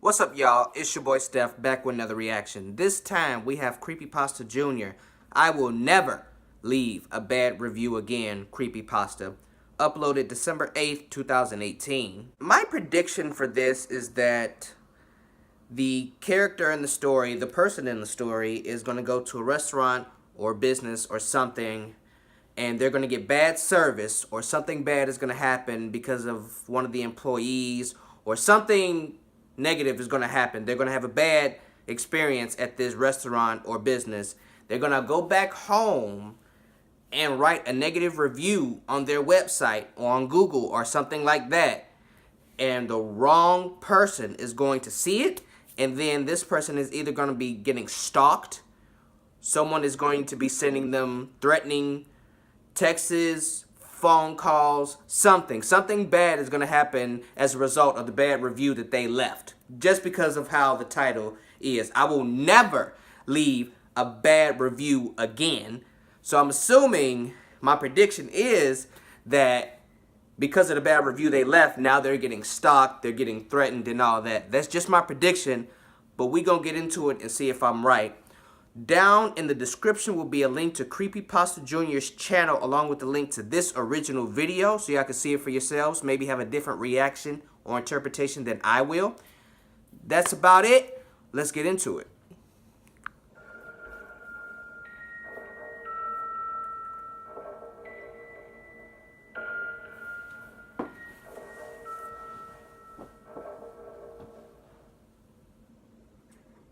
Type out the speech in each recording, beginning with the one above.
What's up, y'all? It's your boy Steph back with another reaction. This time we have CreepyPastaJr. I will never leave a bad review again, Creepypasta. Uploaded December 8th, 2018. My prediction for this is that the character in the story, the person in the story, is going to go to a restaurant or business or something, and they're going to get bad service, or something bad is going to happen because of one of the employees, or something negative is going to happen. They're going to have a bad experience at this restaurant or business. They're going to go back home and write a negative review on their website or on Google or something like that. And the wrong person is going to see it, and then this person is either going to be getting stalked, someone is going to be sending them threatening texts, phone calls, something bad is going to happen as a result of the bad review that they left, just because of how the title is. I will never leave a bad review again. So I'm assuming, my prediction is that because of the bad review they left, now they're getting stalked, they're getting threatened and all that. That's just my prediction, but we gonna get into it and see if I'm right. Down in the description will be a link to CreepyPastaJr's channel, along with the link to this original video, so y'all can see it for yourselves, maybe have a different reaction or interpretation than I will. That's about it. Let's get into it.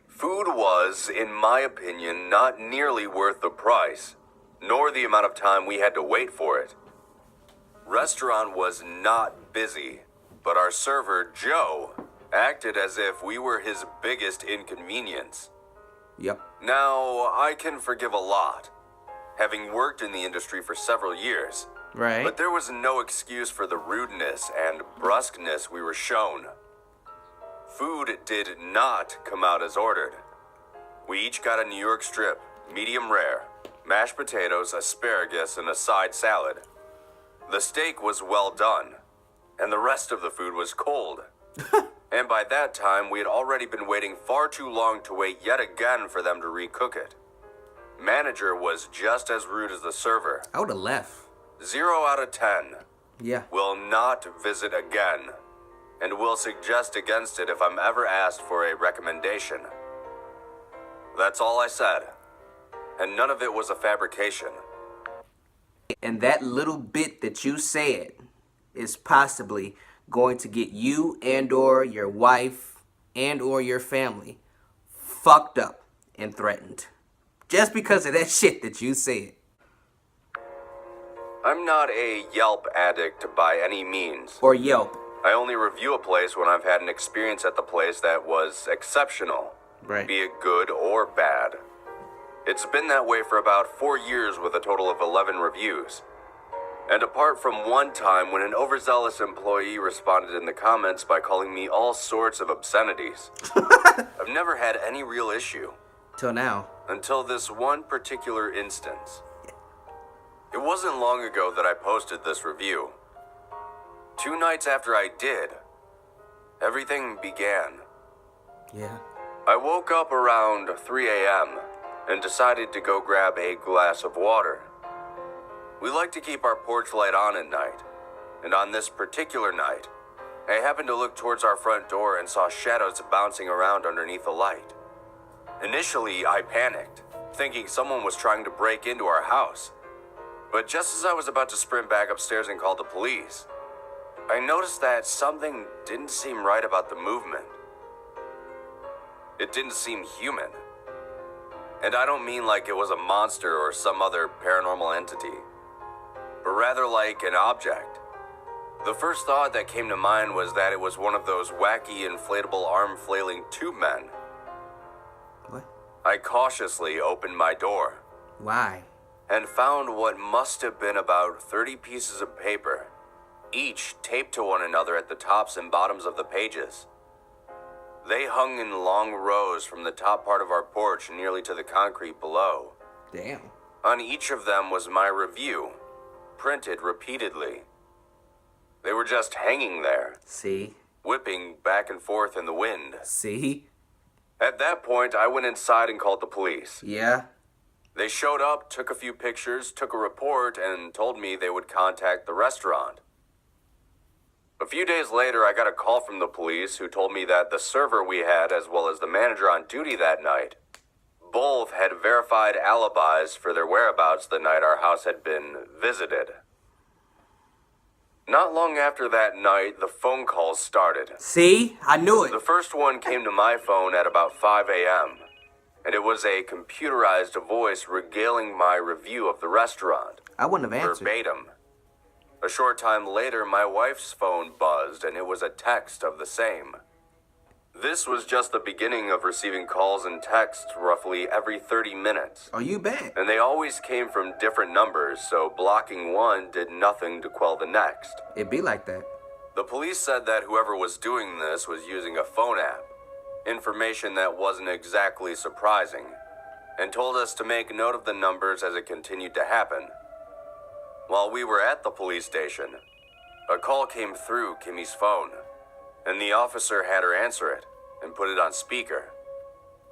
Food was, in my opinion, not nearly worth the price, nor the amount of time we had to wait for it. Restaurant was not busy, but our server, Joe, acted as if we were his biggest inconvenience. Yep. Now, I can forgive a lot, having worked in the industry for several years. Right. But there was no excuse for the rudeness and brusqueness we were shown. Food did not come out as ordered. We each got a New York strip, medium rare, mashed potatoes, asparagus, and a side salad. The steak was well done, and the rest of the food was cold. And by that time, we had already been waiting far too long to wait yet again for them to recook it. Manager was just as rude as the server. I would have left. 0 out of 10. Yeah. Will not visit again, and will suggest against it if I'm ever asked for a recommendation. That's all I said, and none of it was a fabrication. And that little bit that you said is possibly going to get you and or your wife and or your family fucked up and threatened. Just because of that shit that you said. I'm not a Yelp addict by any means. Or Yelp. I only review a place when I've had an experience at the place that was exceptional, Right. be it good or bad. It's been that way for about 4 years with a total of 11 reviews. And apart from one time when an overzealous employee responded in the comments by calling me all sorts of obscenities, I've never had any real issue. Till now. Until this one particular instance. It wasn't long ago that I posted this review. 2 nights after I did, everything began. Yeah. I woke up around 3 a.m. and decided to go grab a glass of water. We like to keep our porch light on at night, and on this particular night, I happened to look towards our front door and saw shadows bouncing around underneath the light. Initially, I panicked, thinking someone was trying to break into our house. But just as I was about to sprint back upstairs and call the police, I noticed that something didn't seem right about the movement. It didn't seem human. And I don't mean like it was a monster or some other paranormal entity, but rather like an object. The first thought that came to mind was that it was one of those wacky inflatable arm flailing tube men. What? I cautiously opened my door. Why? And found what must have been about 30 pieces of paper, each taped to one another at the tops and bottoms of the pages. They hung in long rows from the top part of our porch nearly to the concrete below. Damn. On each of them was my review, printed repeatedly. They were just hanging there. See? whipping back and forth in the wind. See? At that point, I went inside and called the police. Yeah. They showed up, took a few pictures, took a report, and told me they would contact the restaurant. A few days later, I got a call from the police who told me that the server we had, as well as the manager on duty that night, both had verified alibis for their whereabouts the night our house had been visited. Not long after that night, the phone calls started. See? I knew it. The first one came to my phone at about 5 a.m., and it was a computerized voice regaling my review of the restaurant. I wouldn't have answered. Verbatim. A short time later, my wife's phone buzzed, and it was a text of the same. This was just the beginning of receiving calls and texts roughly every 30 minutes. Oh, you bet. And they always came from different numbers, so blocking one did nothing to quell the next. It'd be like that. The police said that whoever was doing this was using a phone app, information that wasn't exactly surprising, and told us to make note of the numbers as it continued to happen. While we were at the police station, a call came through Kimmy's phone, and the officer had her answer it and put it on speaker.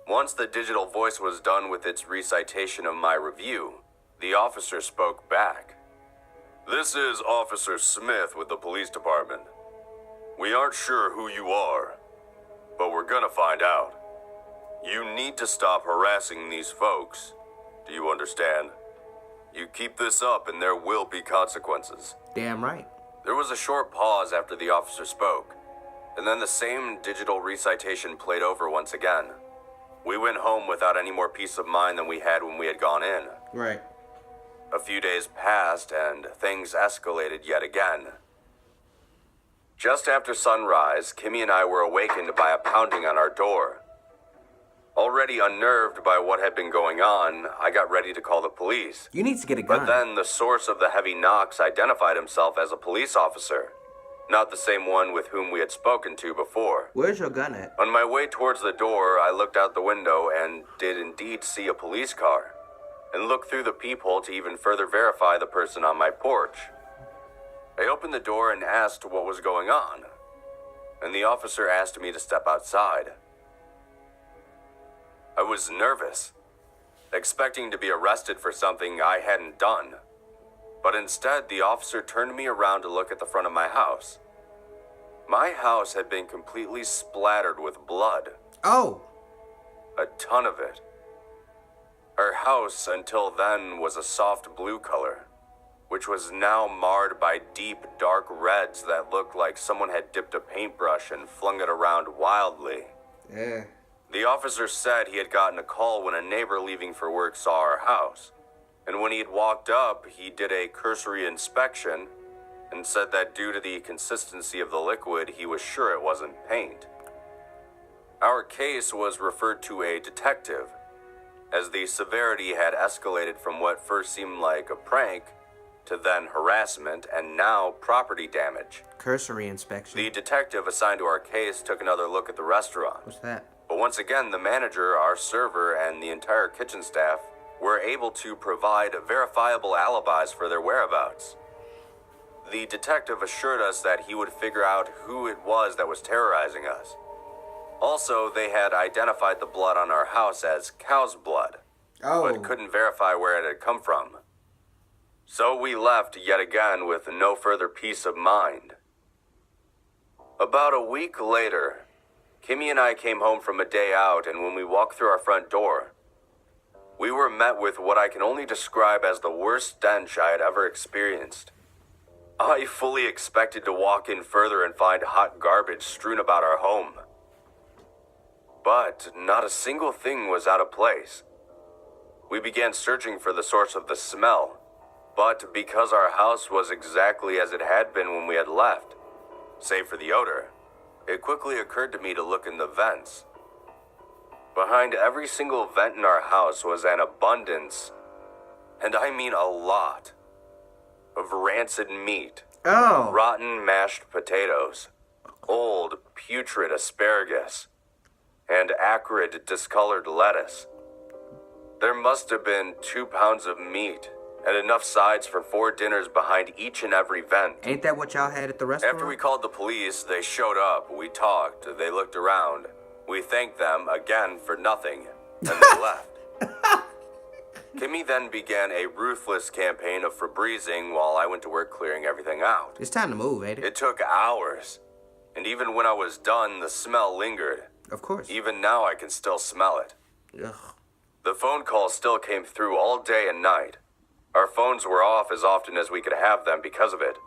Once the digital voice was done with its recitation of my review, the officer spoke back. "This is Officer Smith with the police department. We aren't sure who you are, but we're gonna find out. You need to stop harassing these folks. Do you understand? You keep this up and there will be consequences." Damn right. There was a short pause after the officer spoke, and then the same digital recitation played over once again. We went home without any more peace of mind than we had when we had gone in. Right. A few days passed and things escalated yet again. Just after sunrise, Kimmy and I were awakened by a pounding on our door. Already unnerved by what had been going on, I got ready to call the police. You need to get a gun. But then the source of the heavy knocks identified himself as a police officer, not the same one with whom we had spoken to before. Where's your gun at? On my way towards the door, I looked out the window and did indeed see a police car, and looked through the peephole to even further verify the person on my porch. I opened the door and asked what was going on, and the officer asked me to step outside. I was nervous, expecting to be arrested for something I hadn't done. But instead, the officer turned me around to look at the front of my house. My house had been completely splattered with blood. Oh. A ton of it. Our house until then was a soft blue color, which was now marred by deep, dark reds that looked like someone had dipped a paintbrush and flung it around wildly. Yeah. The officer said he had gotten a call when a neighbor leaving for work saw our house. And when he had walked up, he did a cursory inspection and said that due to the consistency of the liquid, he was sure it wasn't paint. Our case was referred to a detective, as the severity had escalated from what first seemed like a prank to then harassment and now property damage. Cursory inspection. The detective assigned to our case took another look at the restaurant. What's that? But once again, the manager, our server, and the entire kitchen staff were able to provide verifiable alibis for their whereabouts. The detective assured us that he would figure out who it was that was terrorizing us. Also, they had identified the blood on our house as cow's blood, but couldn't verify where it had come from. So we left yet again with no further peace of mind. About a week later, Kimmy and I came home from a day out, and when we walked through our front door, we were met with what I can only describe as the worst stench I had ever experienced. I fully expected to walk in further and find hot garbage strewn about our home. But not a single thing was out of place. We began searching for the source of the smell, but because our house was exactly as it had been when we had left, save for the odor, it quickly occurred to me to look in the vents. Behind every single vent in our house was an abundance, and I mean a lot, of rancid meat, rotten mashed potatoes, old putrid asparagus, and acrid discolored lettuce. There must have been 2 pounds of meat and enough sides for 4 dinners behind each and every vent. Ain't that what y'all had at the restaurant? After we called the police, they showed up, we talked, they looked around. We thanked them, again, for nothing, and they left. Kimmy then began a ruthless campaign of Febrezing while I went to work clearing everything out. It's time to move, ain't it? It took hours, and even when I was done, the smell lingered. Of course. Even now, I can still smell it. Ugh. The phone calls still came through all day and night. Our phones were off as often as we could have them because of it.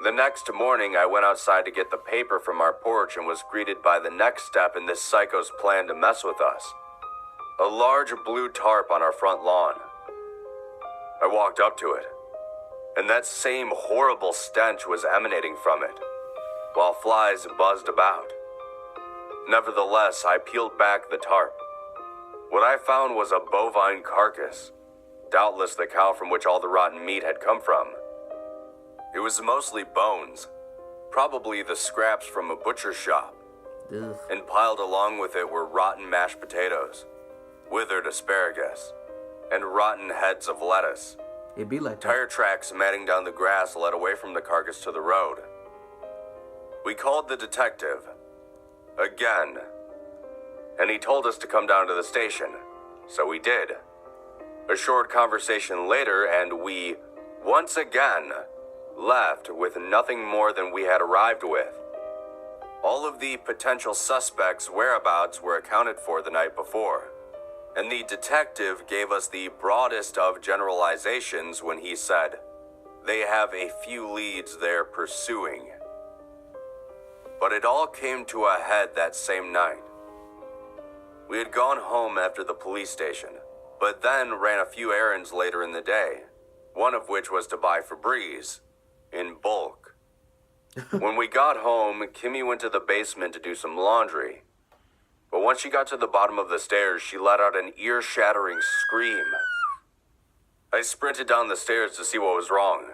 The next morning, I went outside to get the paper from our porch and was greeted by the next step in this psycho's plan to mess with us. A large blue tarp on our front lawn. I walked up to it, and that same horrible stench was emanating from it, while flies buzzed about. Nevertheless, I peeled back the tarp. What I found was a bovine carcass, doubtless the cow from which all the rotten meat had come from. It was mostly bones, probably the scraps from a butcher shop, Ugh. and piled along with it were rotten mashed potatoes, withered asparagus, and rotten heads of lettuce. It'd be like that. Tire tracks matting down the grass led away from the carcass to the road. We called the detective, again, and he told us to come down to the station, so we did. A short conversation later, and we, once again, left with nothing more than we had arrived with. All of the potential suspects' whereabouts were accounted for the night before, and the detective gave us the broadest of generalizations when he said, they have a few leads they're pursuing. But it all came to a head that same night. We had gone home after the police station, but then ran a few errands later in the day, one of which was to buy Febreze, in bulk. When we got home, Kimmy went to the basement to do some laundry. But once she got to the bottom of the stairs, she let out an ear-shattering scream. I sprinted down the stairs to see what was wrong.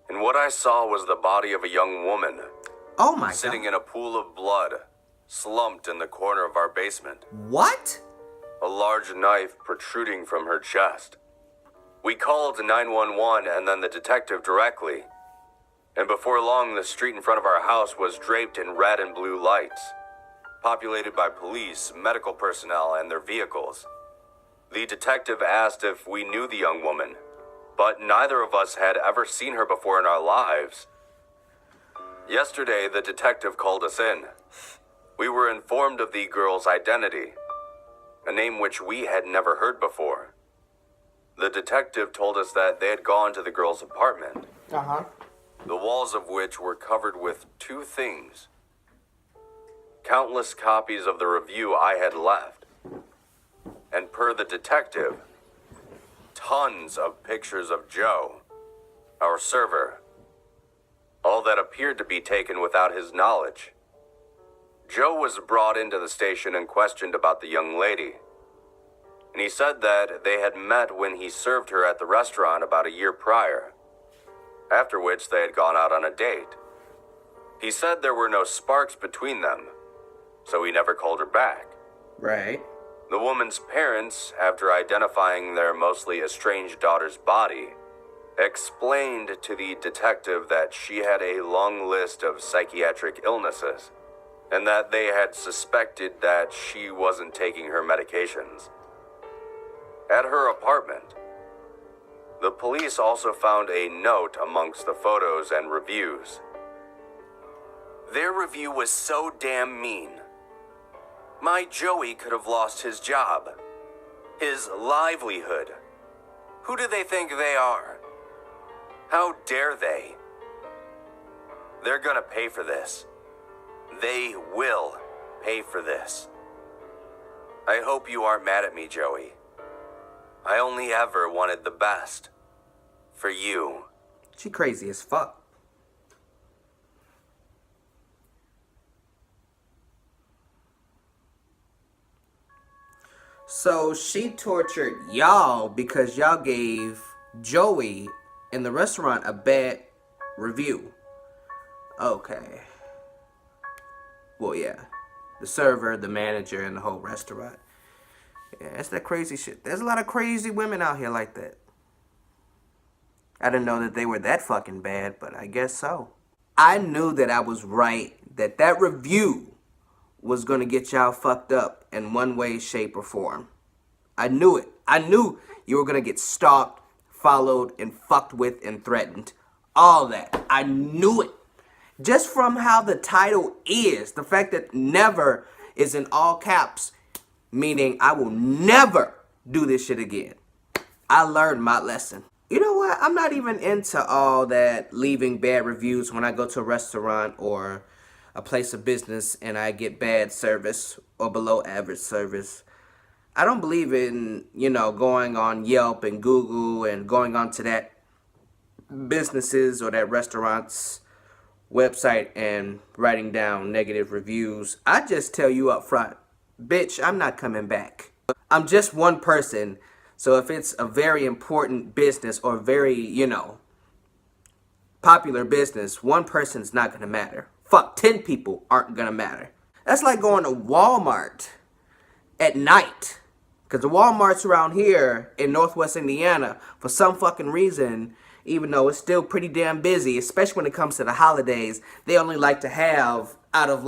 And what I saw was the body of a young woman, Oh my sitting God. in a pool of blood, slumped in the corner of our basement. What? A large knife protruding from her chest. We called 911 and then the detective directly. And before long, the street in front of our house was draped in red and blue lights, populated by police, medical personnel, and their vehicles. The detective asked if we knew the young woman, but neither of us had ever seen her before in our lives. Yesterday, the detective called us in. We were informed of the girl's identity, a name which we had never heard before. The detective told us that they had gone to the girl's apartment, Uh-huh. the walls of which were covered with 2 things. Countless copies of the review I had left. And per the detective, tons of pictures of Joe, our server. All that appeared to be taken without his knowledge. Joe was brought into the station and questioned about the young lady. And he said that they had met when he served her at the restaurant about a year prior, after which they had gone out on a date. He said there were no sparks between them, so he never called her back. Right. The woman's parents, after identifying their mostly estranged daughter's body, explained to the detective that she had a long list of psychiatric illnesses, and that they had suspected that she wasn't taking her medications. At her apartment, the police also found a note amongst the photos and reviews. Their review was so damn mean. My Joey could have lost his job, his livelihood. Who do they think they are? How dare they? They're gonna pay for this. They will pay for this. I hope you aren't mad at me, Joey. I only ever wanted the best. For you. She crazy as fuck. So she tortured y'all because y'all gave Joey in the restaurant a bad review. Okay. Well, yeah. The server, the manager, and the whole restaurant. Yeah, that's that crazy shit. There's a lot of crazy women out here like that. I didn't know that they were that fucking bad, but I guess so. I knew that I was right, that that review was going to get y'all fucked up in one way, shape, or form. I knew it. I knew you were going to get stalked, followed, and fucked with and threatened. All that. I knew it. Just from how the title is, the fact that never is in all caps, meaning I will never do this shit again. I learned my lesson. You know what? I'm not even into all that leaving bad reviews when I go to a restaurant or a place of business and I get bad service or below average service. I don't believe in, going on Yelp and Google and going on to that businesses or that restaurant's website and writing down negative reviews. I just tell you up front, bitch, I'm not coming back. I'm just one person. So if it's a very important business or very, popular business, one person's not going to matter. Fuck, 10 people aren't going to matter. That's like going to Walmart at night. Because the Walmarts around here in Northwest Indiana, for some fucking reason, even though it's still pretty damn busy, especially when it comes to the holidays, they only like to have, out of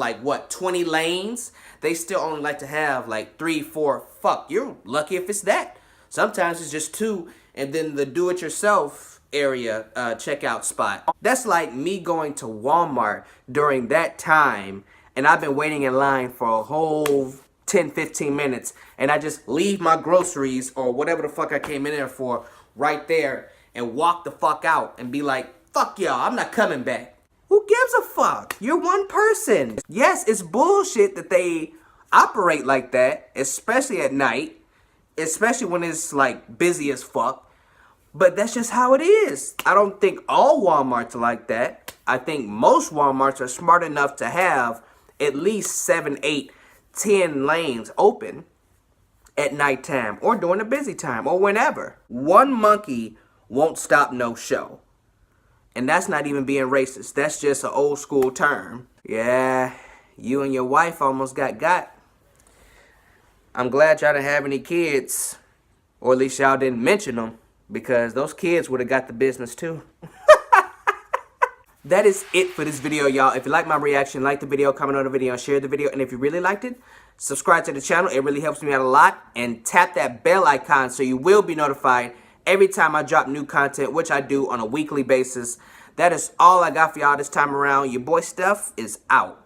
20 lanes, they still only like to have 3, 4, fuck, you're lucky if it's that. Sometimes it's just 2, and then the do-it-yourself area checkout spot. That's like me going to Walmart during that time, and I've been waiting in line for a whole 10, 15 minutes, and I just leave my groceries or whatever the fuck I came in there for right there and walk the fuck out and be like, fuck y'all, I'm not coming back. Who gives a fuck? You're one person. Yes, it's bullshit that they operate like that, especially at night. Especially when it's busy as fuck. But that's just how it is. I don't think all Walmarts are like that. I think most Walmarts are smart enough to have at least 7, 8, 10 lanes open at nighttime or during a busy time or whenever. One monkey won't stop no show. And that's not even being racist. That's just an old school term. Yeah, you and your wife almost got. I'm glad y'all didn't have any kids, or at least y'all didn't mention them, because those kids would have got the business too. That is it for this video, y'all. If you like my reaction, like the video, comment on the video, and share the video. And if you really liked it, subscribe to the channel. It really helps me out a lot. And tap that bell icon so you will be notified every time I drop new content, which I do on a weekly basis. That is all I got for y'all this time around. Your boy Steph is out.